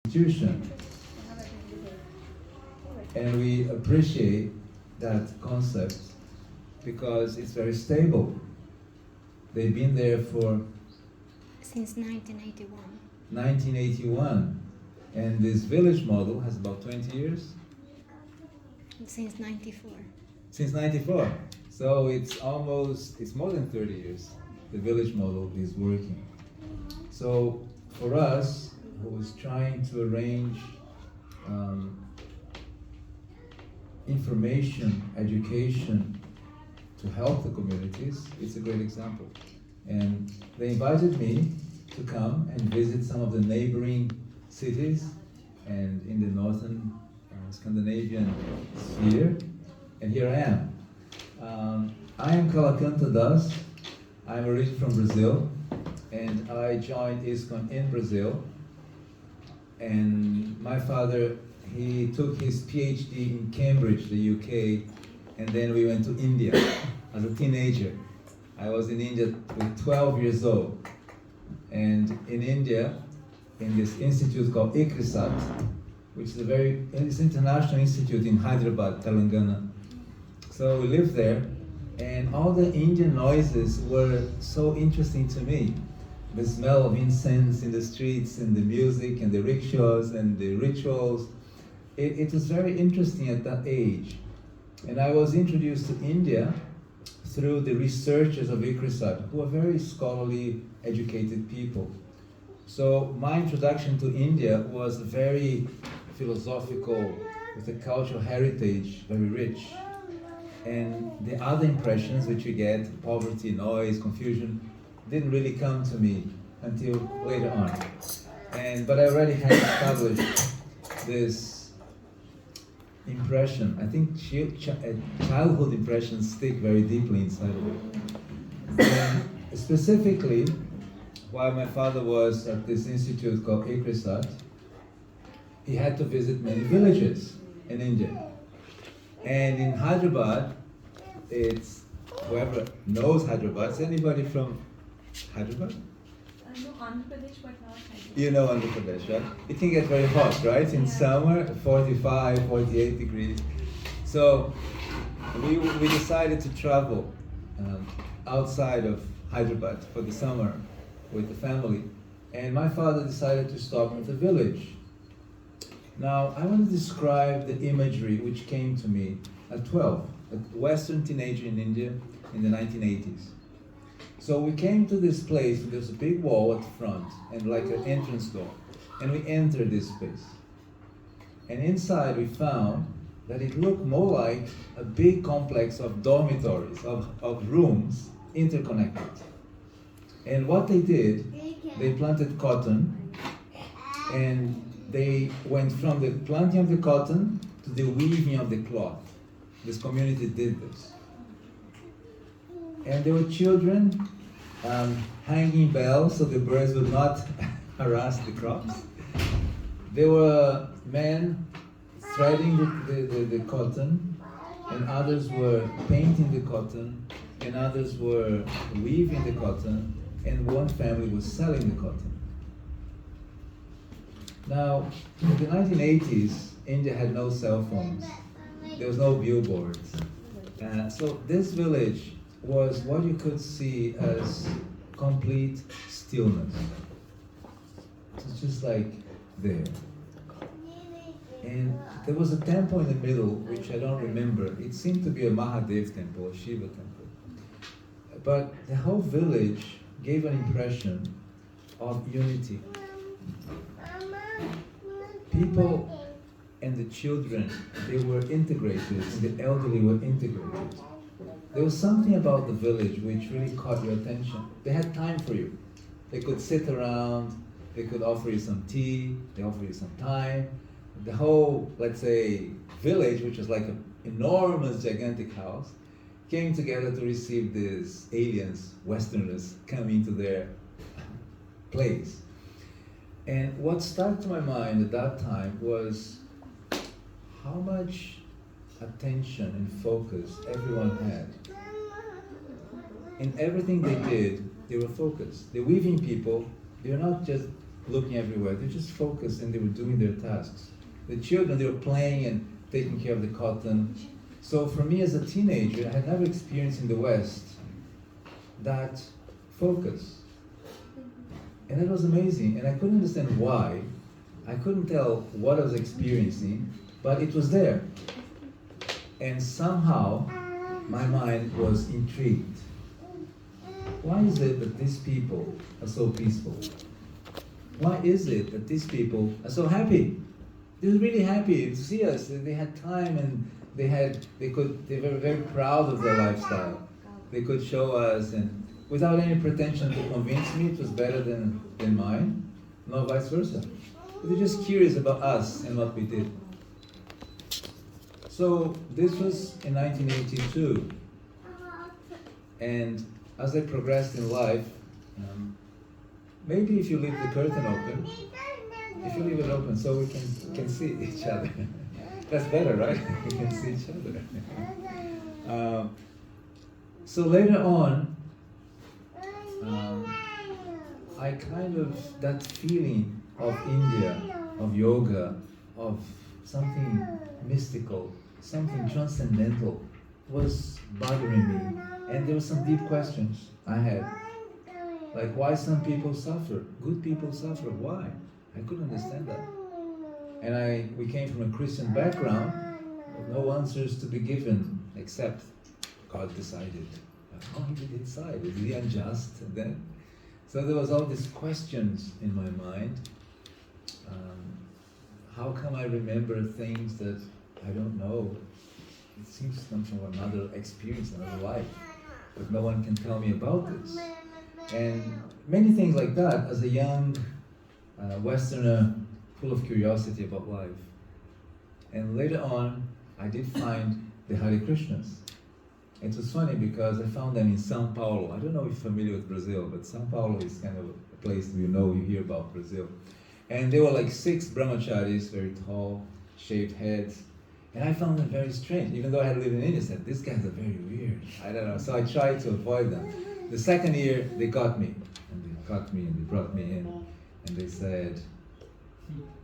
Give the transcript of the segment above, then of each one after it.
institution. And we appreciate that concept because it's very stable. They've been there for since 1981. 1981. And this village model has about 20 years? Since 94. Since 94. So it's more than 30 years the village model is working. So for us, who was trying to arrange information, education to help the communities, it's a great example. And they invited me to come and visit some of the neighboring cities and in the northern Scandinavian sphere, and here I am. I am Kalakantha Das. I'm originally from Brazil, and I joined ISKCON in Brazil. And my father, he took his PhD in Cambridge, the UK, and then we went to India as a teenager. I was in India with 12 years old. And in India, in this institute called ISKCON, which is it's an international institute in Hyderabad, Telangana. So we lived there, and all the Indian noises were so interesting to me. The smell of incense in the streets, and the music, and the rickshaws, and the rituals. It was very interesting at that age. And I was introduced to India through the researchers of ISKCON, who are very scholarly, educated people. So my introduction to India was very philosophical, with a cultural heritage, very rich. And the other impressions which you get, poverty, noise, confusion, didn't really come to me until later on. But I already had established this impression. I think childhood impressions stick very deeply inside of it. And specifically, while my father was at this institute called ISKCON, he had to visit many villages in India. And in Hyderabad, it's, whoever knows Hyderabad, is anybody from Hyderabad? No, Andhra Pradesh, but not Hyderabad. You know Andhra Pradesh, right? It can get very hot, right? In summer, 45, 48 degrees. So we decided to travel outside of Hyderabad for the summer with the family. And my father decided to stop at the village. Now, I want to describe the imagery which came to me at 12, a Western teenager in India in the 1980s. So we came to this place, there's a big wall at the front and like an entrance door. And we entered this space. And inside we found that it looked more like a big complex of dormitories, of rooms interconnected. And what they did, they planted cotton, and they went from the planting of the cotton to the weaving of the cloth. This community did this. And there were children hanging bells so the birds would not harass the crops. There were men threading the cotton, and others were painting the cotton, and others were weaving the cotton, and one family was selling the cotton. Now, in the 1980s, India had no cell phones. There was no billboards. So this village was what you could see as complete stillness. It's just like there. And there was a temple in the middle, which I don't remember. It seemed to be a Mahadev temple, a Shiva temple. But the whole village gave an impression of unity. People and the children, they were integrated, and the elderly were integrated. There was something about the village which really caught your attention. They had time for you. They could sit around, they could offer you some tea, they offer you some time. The whole, let's say, village, which was like an enormous, gigantic house, came together to receive these aliens, Westerners, coming to their place. And what stuck to my mind at that time was how much attention and focus everyone had. In everything they did, they were focused. The weaving people, they were not just looking everywhere. They're just focused and they were doing their tasks. The children, they were playing and taking care of the cotton. So for me as a teenager, I had never experienced in the West that focus. And that was amazing. And I couldn't understand why. I couldn't tell what I was experiencing, but it was there. And somehow, my mind was intrigued. Why is it that these people are so peaceful? Why is it that these people are so happy? They were really happy to see us. They had time and they were very proud of their lifestyle. They could show us, and without any pretension to convince me it was better than mine, nor vice versa. They were just curious about us and what we did. So this was in 1982, and as I progressed in life, maybe if you leave the curtain open, if you leave it open so we can see each other, that's better, right? We can see each other. So later on, I kind of, that feeling of India, of yoga, of something mystical, something transcendental was bothering me. And there were some deep questions I had. Like why some people suffer, good people suffer, why? I couldn't understand that. And we came from a Christian background, with no answers to be given, except God decided. Oh, he did decide, is he unjust? And then, so there was all these questions in my mind. How come I remember things that I don't know? It seems to come from another experience, another life, but no one can tell me about this. And many things like that as a young Westerner full of curiosity about life. And later on, I did find the Hare Krishnas. It was funny because I found them in São Paulo. I don't know if you're familiar with Brazil, but São Paulo is kind of a place you hear about Brazil. And they were like 6 brahmacharis, very tall, shaved heads. And I found them very strange, even though I had lived in India. I said, these guys are very weird. I don't know. So I tried to avoid them. The second year, they got me. And they caught me and they brought me in. And they said,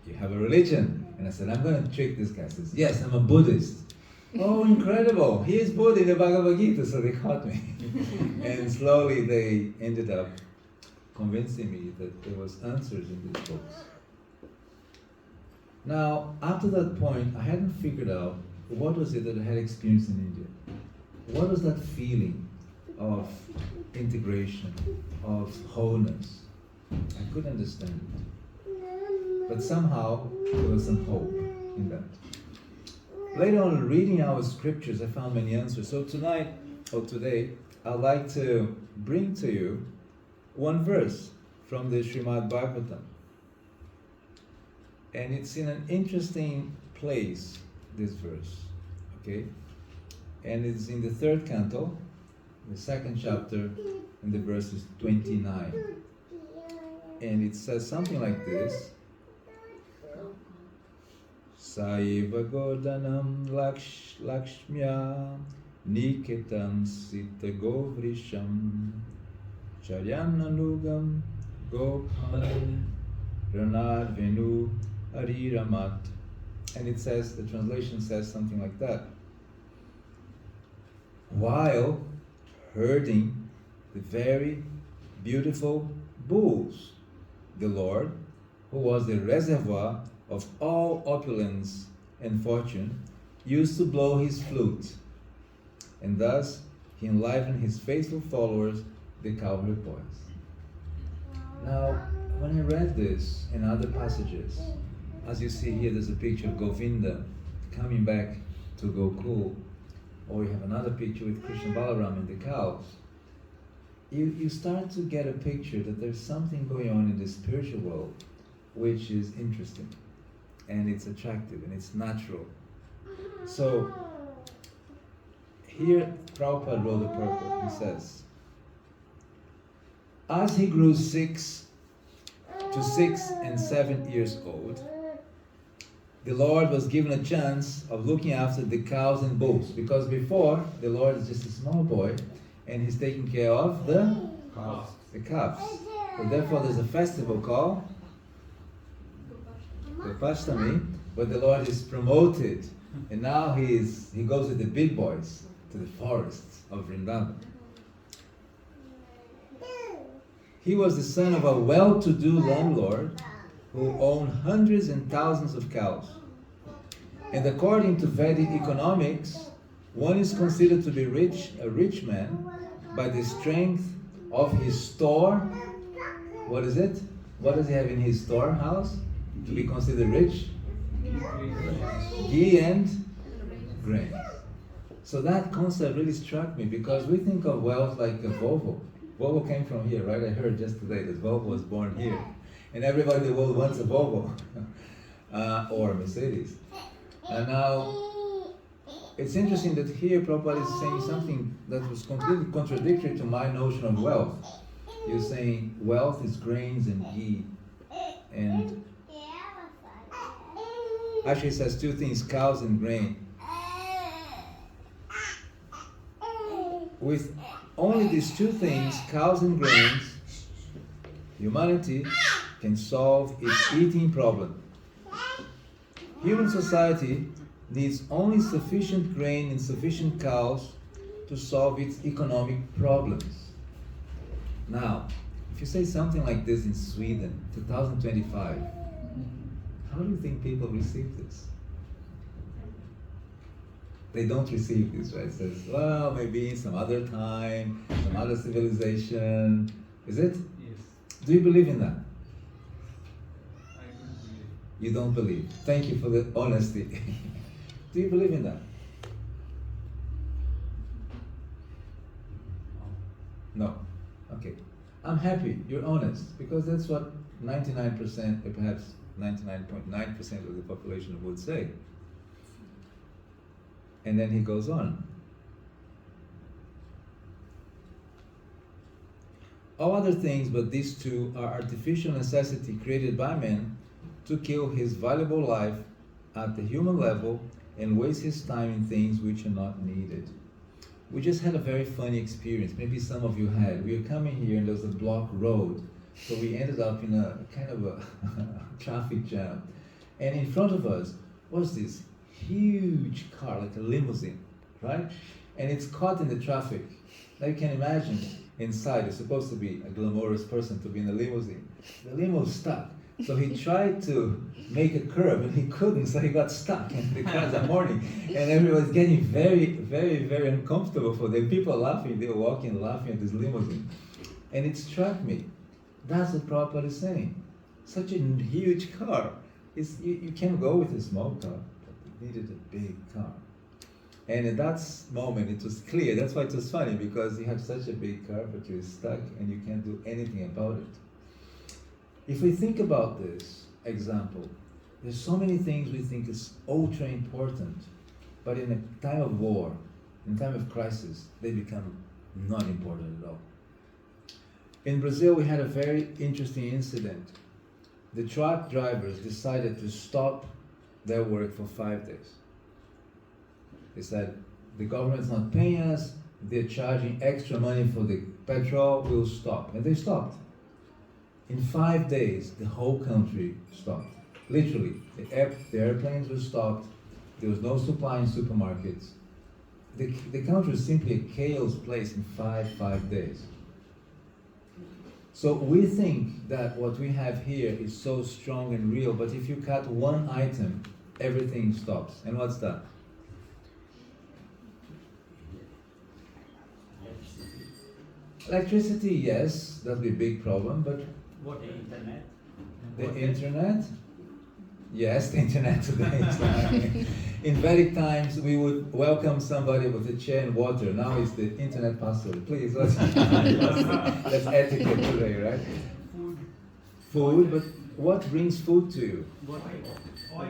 you have a religion? And I said, I'm going to trick this guy. He says, yes, I'm a Buddhist. Oh, incredible. He is Buddha in the Bhagavad Gita. So they caught me. And slowly they ended up convincing me that there was answers in these books. Now, up to that point, I hadn't figured out what was it that I had experienced in India. What was that feeling of integration, of wholeness? I couldn't understand it. But somehow, there was some hope in that. Later on, reading our scriptures, I found many answers. So tonight, or today, I'd like to bring to you one verse from the Srimad Bhagavatam. And it's in an interesting place, this verse, okay? And it's in the 3rd canto, the 2nd chapter, and the verse is 29. And it says something like this. Saiva Godanam Lakshmya Niketam Sita Govrisham Charyananugam Gopal Ranad Venu Ariramat. And it says, the translation says something like that. While herding the very beautiful bulls, the Lord, who was the reservoir of all opulence and fortune, used to blow his flute, and thus he enlivened his faithful followers, the cowherd boys. Now, when I read this and other passages, as you see here, there's a picture of Govinda coming back to Gokul, or you have another picture with Krishna Balaram and the cows. You start to get a picture that there's something going on in the spiritual world which is interesting, and it's attractive, and it's natural. So, here Prabhupada wrote the purport. He says, as he grew 6 and 7 years old, the Lord was given a chance of looking after the cows and bulls, because before, the Lord is just a small boy, and he's taking care of the calves. So therefore there's a festival called Gopastami, but the Lord is promoted, and now he goes with the big boys to the forests of Vrindavan. He was the son of a well-to-do landlord who owned hundreds and thousands of cows. And according to Vedic economics, one is considered to be a rich man, by the strength of his store. What is it? What does he have in his storehouse to be considered rich? Ghee and grain. So that concept really struck me, because we think of wealth like a Volvo. Volvo came from here, right? I heard just today that Volvo was born here. And everybody in the world wants a Volvo or a Mercedes. And now, it's interesting that here Prabhupada is saying something that was completely contradictory to my notion of wealth. You're saying wealth is grains and ghee. And actually it says two things, cows and grain. With only these two things, cows and grains, humanity can solve its eating problem. Human society needs only sufficient grain and sufficient cows to solve its economic problems. Now, if you say something like this in Sweden, 2025, how do you think people receive this? They don't receive this, right? It says, well, maybe in some other time, some other civilization. Is it? Yes. Do you believe in that? I don't believe. You don't believe. Thank you for the honesty. Do you believe in that? No. Okay. I'm happy you're honest, because that's what 99%, or perhaps 99.9% of the population would say. And then he goes on. All other things but these two are artificial necessity created by man to kill his valuable life at the human level and waste his time in things which are not needed. We just had a very funny experience. Maybe some of you had. We were coming here and there was a blocked road. So we ended up in a kind of a traffic jam. And in front of us was this huge car, like a limousine, right? And it's caught in the traffic. Now you can imagine inside, it's supposed to be a glamorous person to be in a limousine. The limo's stuck. So he tried to make a curve and he couldn't, so he got stuck and the cars are mourning. And everyone's getting very, very, very uncomfortable for them. People are laughing, they were walking laughing at this limousine. And it struck me. That's what Prabhupada is saying. Such a huge car. You can't go with a small car. But it needed a big car. And at that moment it was clear. That's why it was funny, because you have such a big car but you're stuck and you can't do anything about it. If we think about this example, there's so many things we think is ultra important, but in a time of war, in a time of crisis, they become not important at all. In Brazil, we had a very interesting incident. The truck drivers decided to stop their work for 5 days. They said, the government's not paying us, they're charging extra money for the petrol, we'll stop. And they stopped. In 5 days, the whole country stopped. Literally, the airplanes were stopped, there was no supply in supermarkets. The country was simply a chaos place in five days. So we think that what we have here is so strong and real, but if you cut one item, everything stops. And what's that? Electricity, yes, that'll be a big problem, but What, the internet? the internet? Yes, the internet today is like, in Vedic times, we would welcome somebody with a chair and water. Now it's the internet password. Please, let's that's etiquette today, right? Food. Food, but what brings food to you? What? Oil.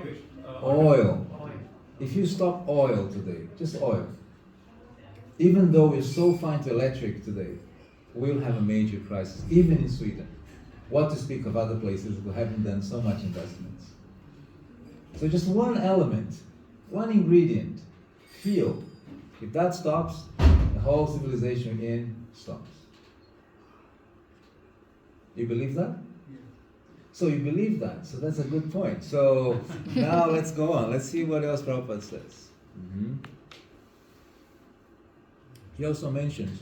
Oil. Oil. If you stop oil today, just oil, even though we're so fine to electric today, we'll have a major crisis, even in Sweden. What to speak of other places who haven't done so much investments. So just one element, one ingredient, fuel. If that stops, the whole civilization in stops. You believe that? Yeah. So you believe that. So that's a good point. So now let's go on. Let's see what else Prabhupada says. He also mentions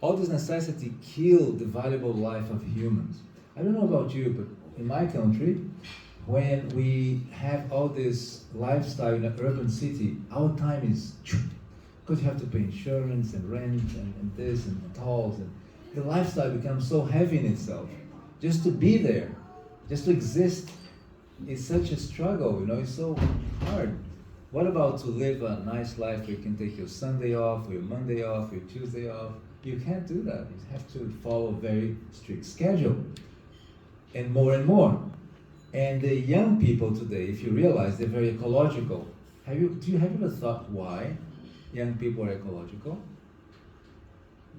all this necessity killed the valuable life of humans. I don't know about you, but in my country, when we have all this lifestyle in an urban city, our time is because you have to pay insurance and rent and this and tolls, and the lifestyle becomes so heavy in itself. Just to be there, just to exist, is such a struggle. It's so hard. What about to live a nice life where you can take your Sunday off, or your Monday off, or your Tuesday off? You can't do that. You have to follow a very strict schedule. And more. And the young people today, if you realize, they're very ecological. Have you ever thought why young people are ecological?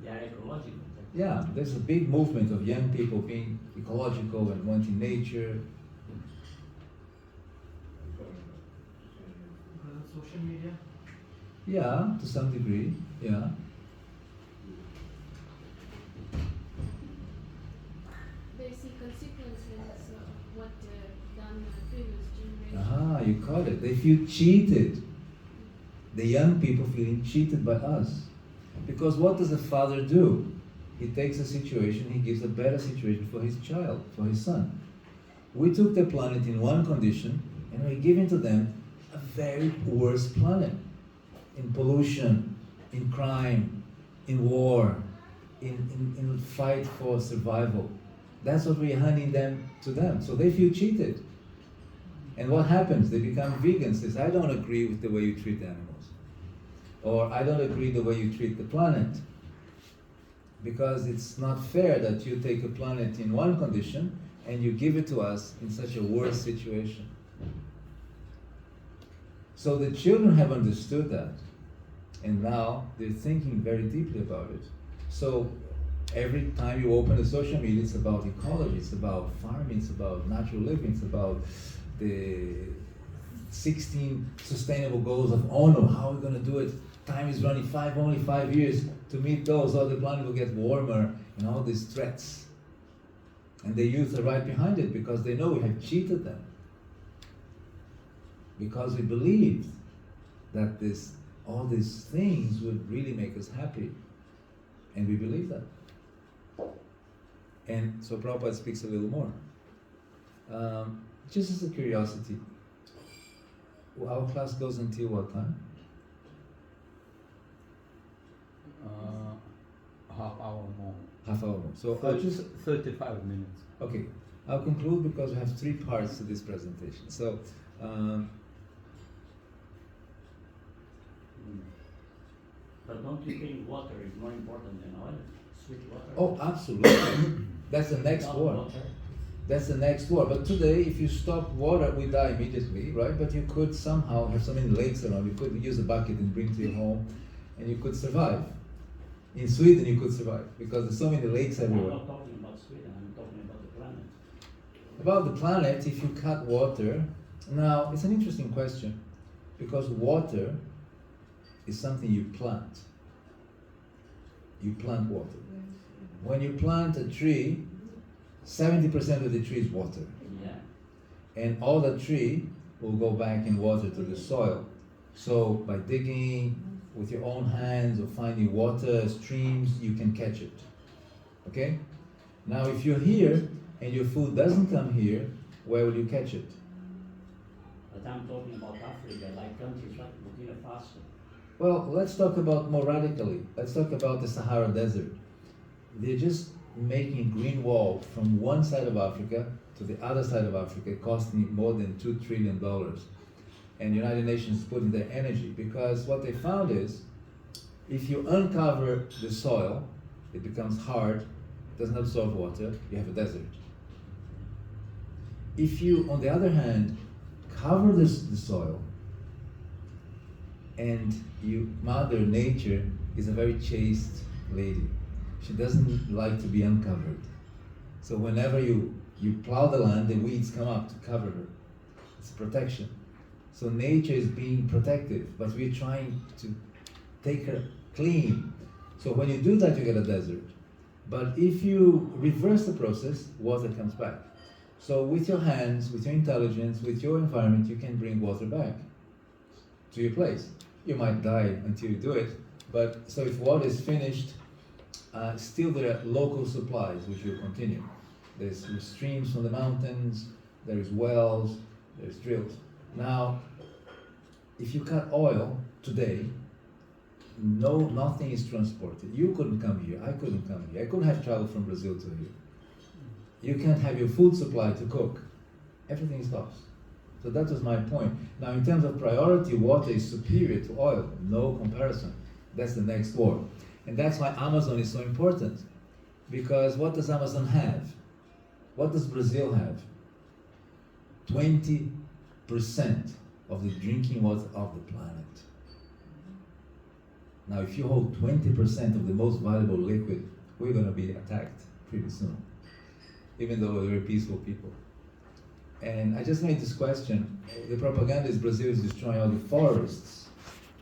They are ecological. Yeah, there's a big movement of young people being ecological and wanting nature. Because of social media? Yeah, to some degree, yeah. They see consequences of what done in the previous generation. Ah, you caught it. They feel cheated. The young people feeling cheated by us. Because what does a father do? He takes a situation, he gives a better situation for his child, for his son. We took the planet in one condition, and we're giving to them a very worse planet. In pollution, in crime, in war, in fight for survival. That's what we're handing them to them. So they feel cheated. And what happens? They become vegans. Says, I don't agree with the way you treat animals. Or I don't agree the way you treat the planet. Because it's not fair that you take a planet in one condition and you give it to us in such a worse situation. So the children have understood that. And now they're thinking very deeply about it. So every time you open the social media, it's about ecology, it's about farming, it's about natural living, it's about the 16 sustainable goals of ONU. How are we going to do it? Time is running only 5 years to meet those, or the planet will get warmer, and all these threats. And the youth are right behind it because they know we have cheated them. Because we believed that all these things would really make us happy. And we believe that. And so Prabhupada speaks a little more. Just as a curiosity, our class goes until what time? Half hour more. Half hour more. So I'll just 35 minutes. Okay, I'll conclude because we have 3 parts to this presentation. So, But don't you think water is more important than oil? Sweet water? oh, absolutely. That's the next Not war. water. That's the next war. But today, if you stop water, we die immediately, right? But you could somehow have so many lakes around. You could use a bucket and bring to your home, and you could survive. In Sweden, you could survive because there's so many lakes I'm everywhere. not talking about Sweden, I'm talking about the planet. About the planet, if you cut water, now it's an interesting question because water is something you plant. You plant water. When you plant a tree, 70% of the tree is water. Yeah. And all the tree will go back in water to the soil. So by digging with your own hands or finding water, streams, you can catch it. Okay? Now if you're here and your food doesn't come here, where will you catch it? But I'm talking about Africa, like countries like Burkina Faso. Well, let's talk about more radically. Let's talk about the Sahara Desert. They're just making green wall from one side of Africa to the other side of Africa, costing more than $2 trillion. And the United Nations is putting their energy because what they found is if you uncover the soil, it becomes hard, doesn't absorb water, you have a desert. If you, on the other hand, cover the soil, and Mother Nature is a very chaste lady. She doesn't like to be uncovered. So whenever you plow the land, the weeds come up to cover her. It's protection. So nature is being protective, but we're trying to take her clean. So when you do that, you get a desert. But if you reverse the process, water comes back. So with your hands, with your intelligence, with your environment, you can bring water back to your place. You might die until you do it, but so if water is finished, still there are local supplies which will continue. There's streams from the mountains, there is wells, there's drills. Now, if you cut oil today, nothing is transported. You couldn't come here, I couldn't come here. I couldn't have traveled from Brazil to here. You can't have your food supply to cook. Everything stops. So that was my point. Now in terms of priority, water is superior to oil, no comparison. That's the next war. And that's why Amazon is so important. Because what does Amazon have? What does Brazil have? 20% of the drinking water of the planet. Now if you hold 20% of the most valuable liquid, we're going to be attacked pretty soon. Even though we're very peaceful people. And I just made this question. The propaganda is Brazil is destroying all the forests.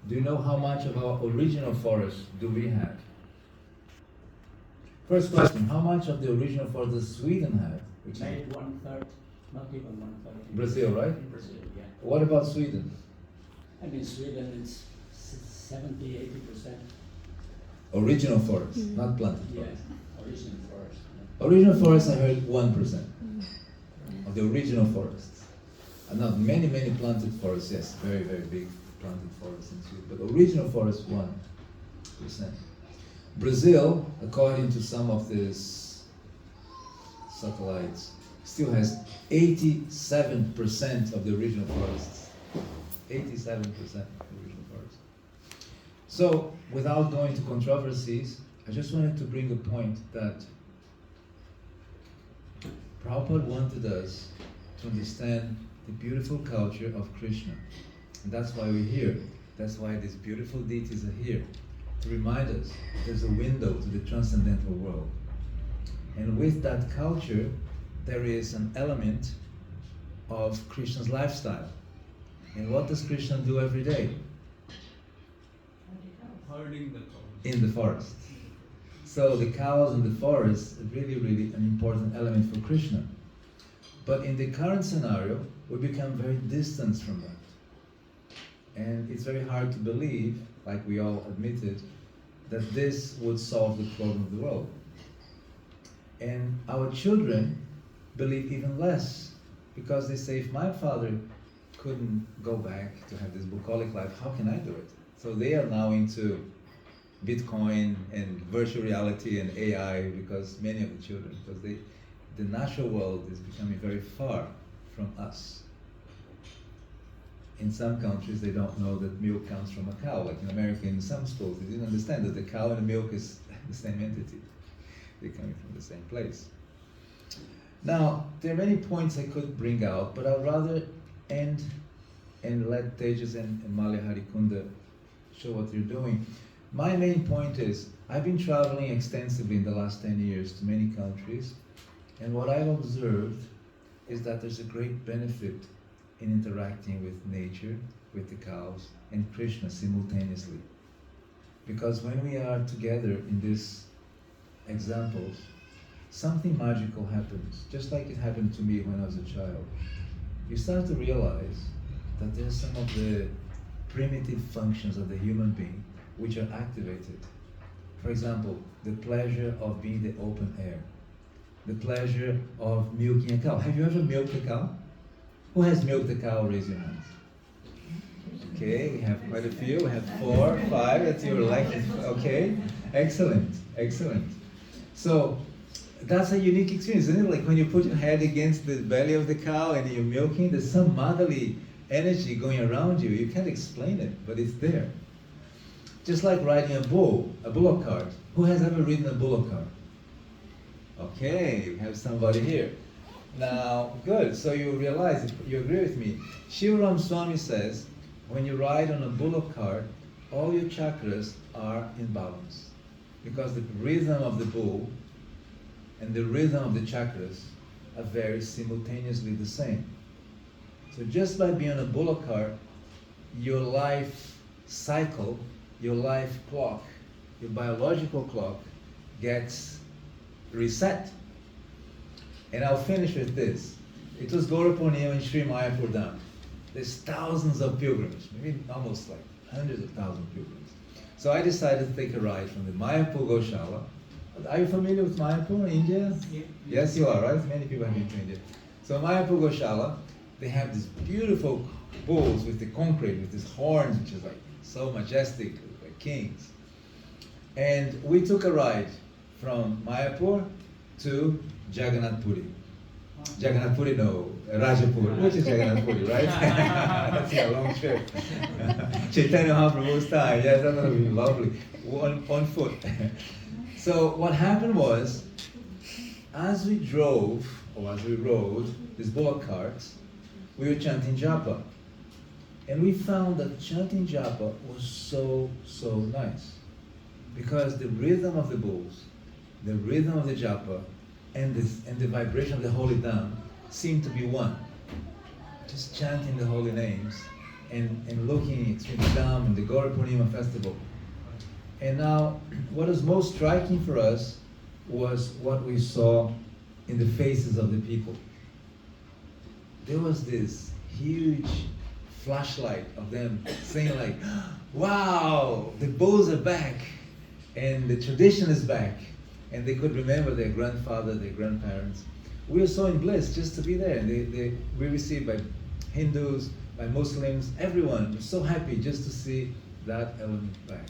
Do you know how much of our original forests do we have? First question, how much of the original forest does Sweden have? Which Maybe is 1/3, not even 1/3. Brazil, right? In Brazil, yeah. What about Sweden? I mean, Sweden, it's 70, 80%. Original forest, not planted Yeah, forest. original forest. Yeah. Original forest, I heard 1% of the original forests. And not many planted forests, yes, very big planted forests in Sweden, but original forest 1%. Brazil, according to some of these satellites, still has 87% of the original forests. 87% of the original forests. So, without going to controversies, I just wanted to bring a point that Prabhupada wanted us to understand the beautiful culture of Krishna. And that's why we're here. That's why these beautiful deities are here. To remind us there's a window to the transcendental world. And with that culture, there is an element of Krishna's lifestyle. And what does Krishna do every day? Herding the cows. In the forest. So the cows in the forest are really an important element for Krishna. But in the current scenario, we become very distant from that. And it's very hard to believe, like we all admitted, that this would solve the problem of the world. And our children believe even less, because they say, if my father couldn't go back to have this bucolic life, how can I do it? So they are now into Bitcoin and virtual reality and AI, because many of the children, because the natural world is becoming very far from us. In some countries, they don't know that milk comes from a cow. Like in America, in some schools, they didn't understand that the cow and the milk is the same entity. They're coming from the same place. Now, there are many points I could bring out, but I'd rather end and let Tejas and Malia Harikunda show what they're doing. My main point is, I've been traveling extensively in the last 10 years to many countries, and what I've observed is that there's a great benefit in interacting with nature, with the cows, and Krishna simultaneously. Because when we are together in these examples, something magical happens, just like it happened to me when I was a child. You start to realize that there's some of the primitive functions of the human being which are activated. For example, the pleasure of being in the open air, the pleasure of milking a cow. Have you ever milked a cow? Who has milked a cow? Raise your hands. Okay, we have quite a few. We have 4, 5 that you're like. Okay, excellent. So that's a unique experience, isn't it? Like when you put your head against the belly of the cow and you're milking, there's some motherly energy going around you. You can't explain it, but it's there. Just like riding a bullock cart. Who has ever ridden a bullock cart? Okay, we have somebody here. Now, good, so you realize, you agree with me. Shiva Ram Swami says, when you ride on a bullock cart, all your chakras are in balance. Because the rhythm of the bull and the rhythm of the chakras are very simultaneously the same. So just by being on a bullock cart, your life cycle, your life clock, your biological clock gets reset. And I'll finish with this. It was Gaurapurnima in Sri Mayapur Dham. There's thousands of pilgrims, maybe almost like hundreds of thousands of pilgrims. So I decided to take a ride from the Mayapur Goshala. Are you familiar with Mayapur, India? Yeah. Yes, you are, right? Many people have been to India. So Mayapur Goshala, they have these beautiful bulls with the concrete, with these horns, which is like so majestic, like kings. And we took a ride from Mayapur to Jagannath Puri. Jagannath Puri, no, Rajapur, which is Jagannath Puri, right? That's a long trip. Chaitanya Mahaprabhu's time, yes, that would be lovely, on foot. So what happened was, as we drove, or as we rode these bullock carts, we were chanting japa. And we found that chanting japa was so nice. Because the rhythm of the bulls, the rhythm of the japa, and the vibration of the holy dham seemed to be one. Just chanting the holy names and looking at the dham and the Gaurapurnima festival. And now, what was most striking for us was what we saw in the faces of the people. There was this huge flashlight of them saying like, wow, the bulls are back, and the tradition is back. And they could remember their grandfather, their grandparents. We were so in bliss just to be there. And we received by Hindus, by Muslims, everyone was so happy just to see that element back.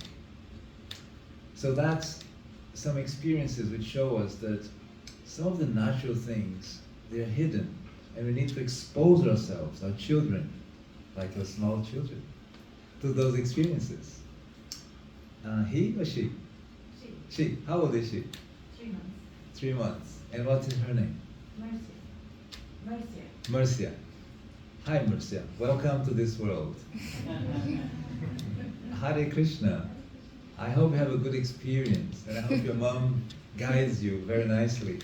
So that's some experiences which show us that some of the natural things, they're hidden. And we need to expose ourselves, our children, like our small children, to those experiences. He or she? She. How old is she? 3 months. 3 months. And what is her name? Mercia. Mercia. Hi Mercia. Welcome to this world. Hare Krishna. I hope you have a good experience, and I hope your mom guides you very nicely.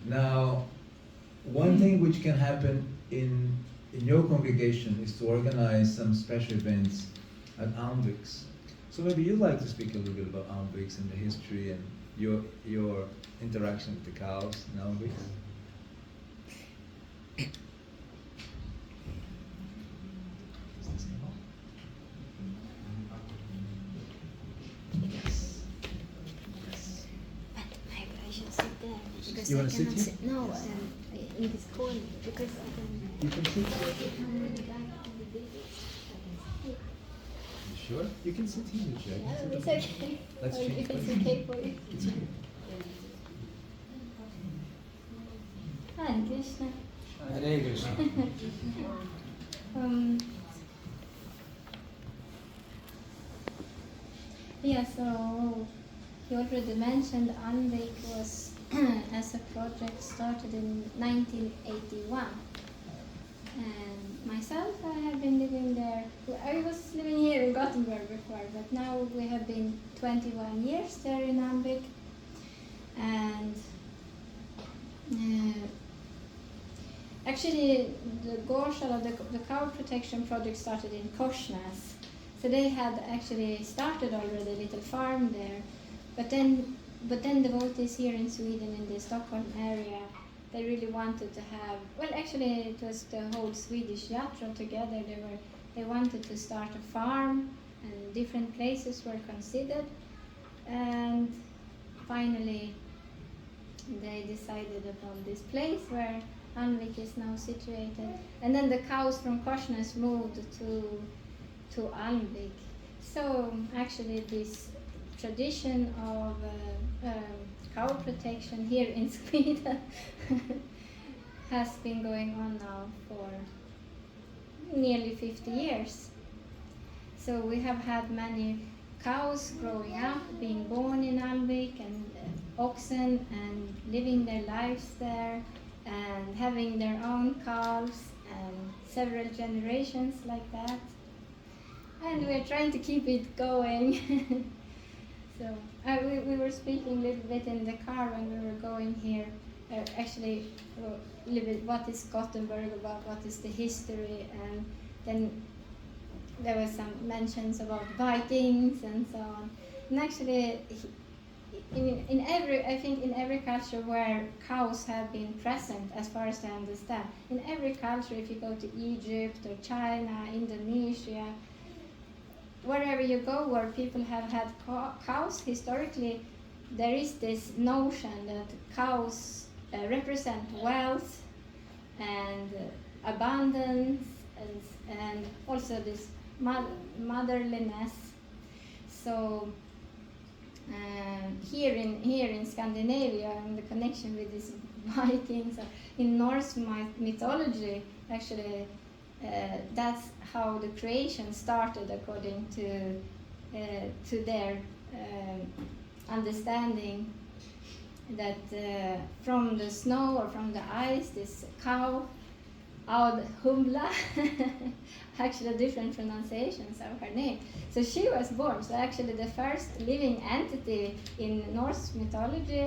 Now, one thing which can happen in your congregation is to organize some special events at Almviks. So maybe you'd like to speak a little bit about Almviks and the history and your interaction with the cows in Almviks. But maybe I should sit there because You I wanna sit cannot here? sit. No, in this corner because I can. You can sit here. I'm in the back of the building. You sure? You can sit here, Jack. Yeah, it's okay. Let's Or change if it's places. okay for you. It's okay. Hare Krishna. Hare Krishna. Yeah, so you already mentioned Anvik was as a project started in 1981. And myself, I have been living there. I was living here in Gothenburg before, but now we have been 21 years there in Anvik. And actually, the Gårdsala, the cow protection project started in Korsnäs. So they had actually started already a little farm there. But then devotees here in Sweden, in the Stockholm area, they really wanted to have, well actually it was the whole Swedish Yatra together, they wanted to start a farm and different places were considered. And finally they decided upon this place where Anvik is now situated. And then the cows from Korsnäs moved to Anvik. So actually this tradition of cow protection here in Sweden has been going on now for nearly 50 years. So we have had many cows growing up, being born in Alvik, and oxen, and living their lives there, and having their own calves, and several generations like that. And we're trying to keep it going. So we were speaking a little bit in the car when we were going here. Actually, a little bit what is Gothenburg about, what is the history, and then there were some mentions about Vikings and so on. And actually, in every, I think in every culture where cows have been present, as far as I understand, in every culture, if you go to Egypt or China, Indonesia, wherever you go where people have had cows, historically, there is this notion that cows represent wealth and abundance and also this motherliness. So here in Scandinavia, and the connection with these Vikings, in Norse mythology, actually, that's how the creation started, according to their understanding, that from the snow or from the ice, this cow, Aud Humla, actually different pronunciations of her name. So she was born. So actually the first living entity in Norse mythology